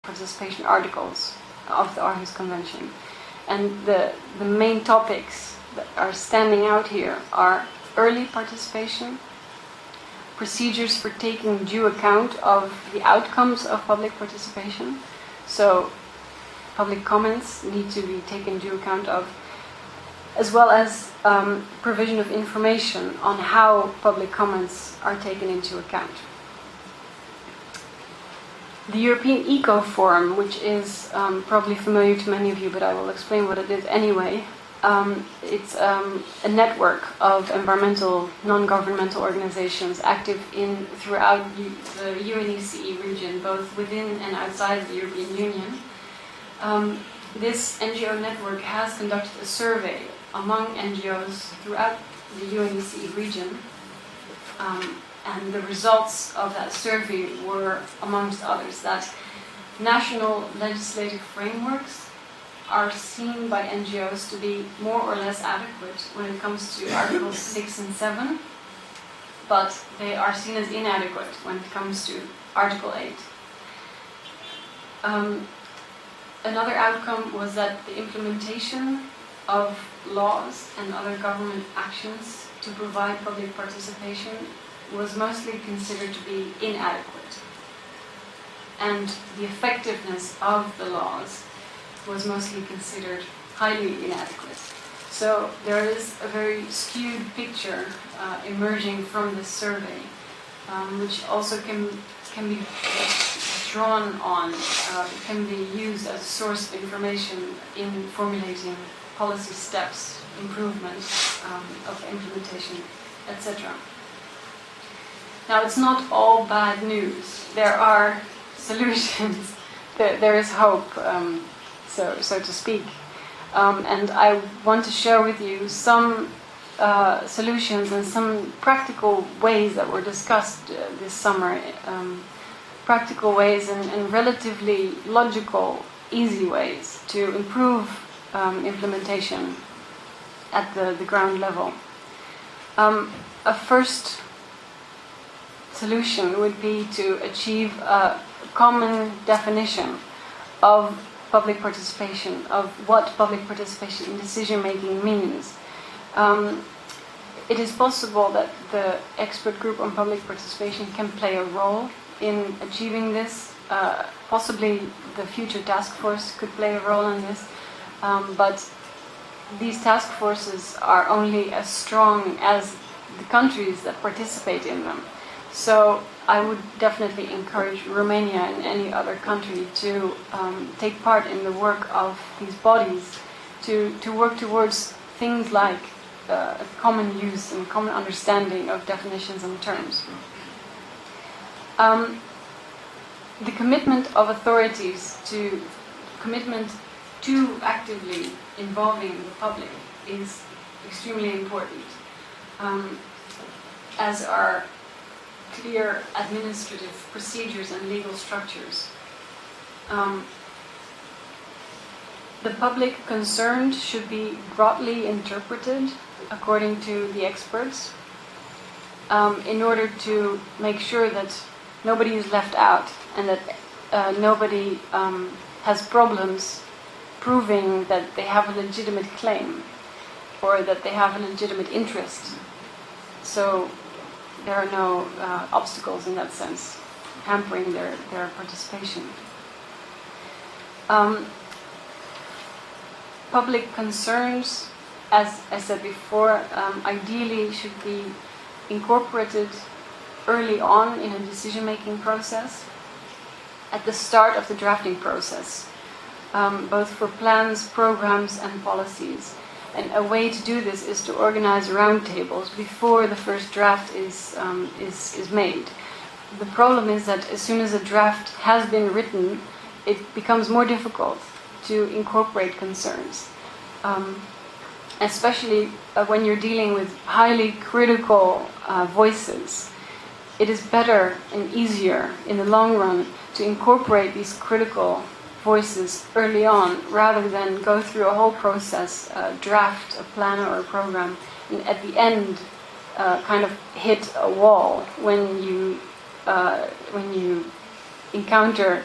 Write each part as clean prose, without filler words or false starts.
participation articles of the Aarhus Convention. And the main topics that are standing out here are early participation, procedures for taking due account of the outcomes of public participation. So public comments need to be taken due account of, as well as provision of information on how public comments are taken into account. The European Eco Forum, which is probably familiar to many of you, but I will explain what it is anyway. It's a network of environmental, non-governmental organizations active throughout the UNECE region, both within and outside the European Union. This NGO network has conducted a survey among NGOs throughout the UNECE region. And the results of that survey were, amongst others, that national legislative frameworks are seen by NGOs to be more or less adequate when it comes to Articles 6 and 7, but they are seen as inadequate when it comes to Article 8. Another outcome was that the implementation of laws and other government actions to provide public participation was mostly considered to be inadequate. And the effectiveness of the laws was mostly considered highly inadequate. So there is a very skewed picture emerging from this survey, which also can be drawn on, can be used as a source of information in formulating policy steps, improvement of implementation, etc. Now, it's not all bad news. There are solutions. There is hope, so to speak. And I want to share with you some solutions and some practical ways that were discussed this summer. Practical ways and relatively logical, easy ways to improve implementation at the ground level. A first solution would be to achieve a common definition of public participation, of what public participation in decision-making means. It is possible that the expert group on public participation can play a role in achieving this. Possibly the future task force could play a role in this, but these task forces are only as strong as the countries that participate in them. So I would definitely encourage Romania and any other country to take part in the work of these bodies, to work towards things like a common use and common understanding of definitions and terms. The commitment of authorities to actively involving the public is extremely important, as are clear administrative procedures and legal structures. The public concerns should be broadly interpreted according to the experts, in order to make sure that nobody is left out and that nobody has problems proving that they have a legitimate claim or that they have a legitimate interest. So there are no obstacles in that sense hampering their participation. Public concerns, as I said before, ideally should be incorporated early on in a decision-making process, at the start of the drafting process, both for plans, programs, and policies. And a way to do this is to organize roundtables before the first draft is made. The problem is that as soon as a draft has been written, it becomes more difficult to incorporate concerns, especially when you're dealing with highly critical voices. It is better and easier in the long run to incorporate these critical voices early on, rather than go through a whole process, draft a plan or a program, and at the end kind of hit a wall when you encounter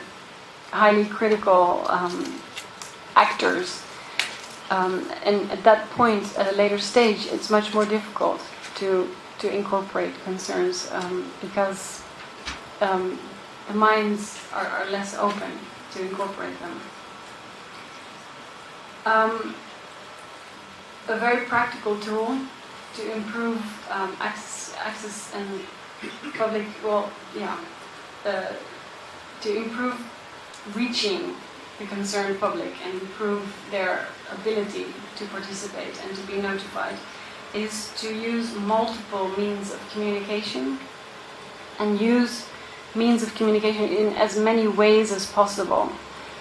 highly critical actors. And at that point, at a later stage, it's much more difficult to incorporate concerns because the minds are less open to incorporate them. A very practical tool to improve access and public, to improve reaching the concerned public and improve their ability to participate and to be notified is to use multiple means of communication and use means of communication in as many ways as possible,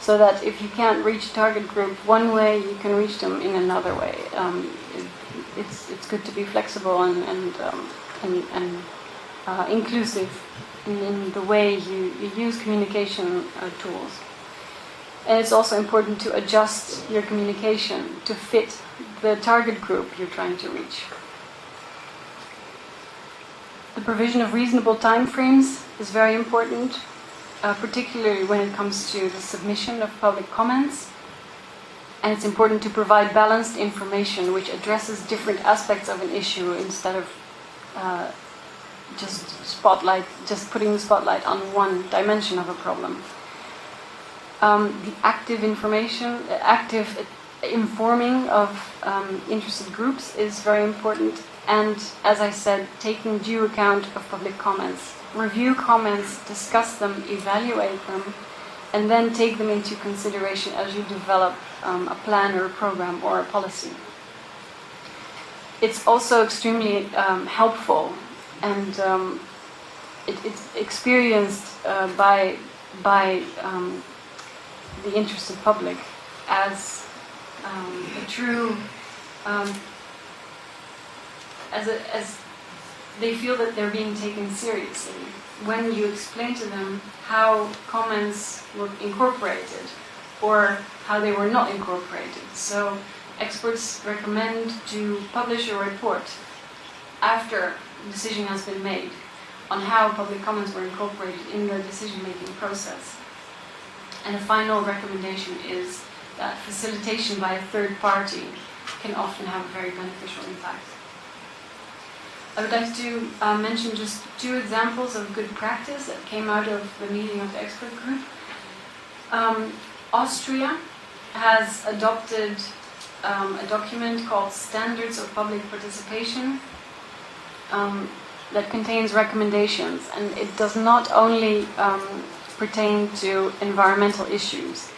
so that if you can't reach a target group one way, you can reach them in another way. It's good to be flexible and inclusive in the way you use communication tools. And it's also important to adjust your communication to fit the target group you're trying to reach. The provision of reasonable time frames is very important, particularly when it comes to the submission of public comments. And it's important to provide balanced information which addresses different aspects of an issue instead of just putting the spotlight on one dimension of a problem. The active informing of interested groups is very important, and as I said, taking due account of public comments. Review comments, discuss them, evaluate them, and then take them into consideration as you develop a plan or a program or a policy. It's also extremely helpful, and it's experienced by the interested public as a true, as they feel that they're being taken seriously when you explain to them how comments were incorporated or how they were not incorporated. So experts recommend to publish a report after the decision has been made on how public comments were incorporated in the decision-making process. And the final recommendation is that facilitation by a third party can often have a very beneficial impact. I would like to mention just 2 examples of good practice that came out of the meeting of the expert group. Austria has adopted a document called Standards of Public Participation that contains recommendations, and it does not only pertain to environmental issues.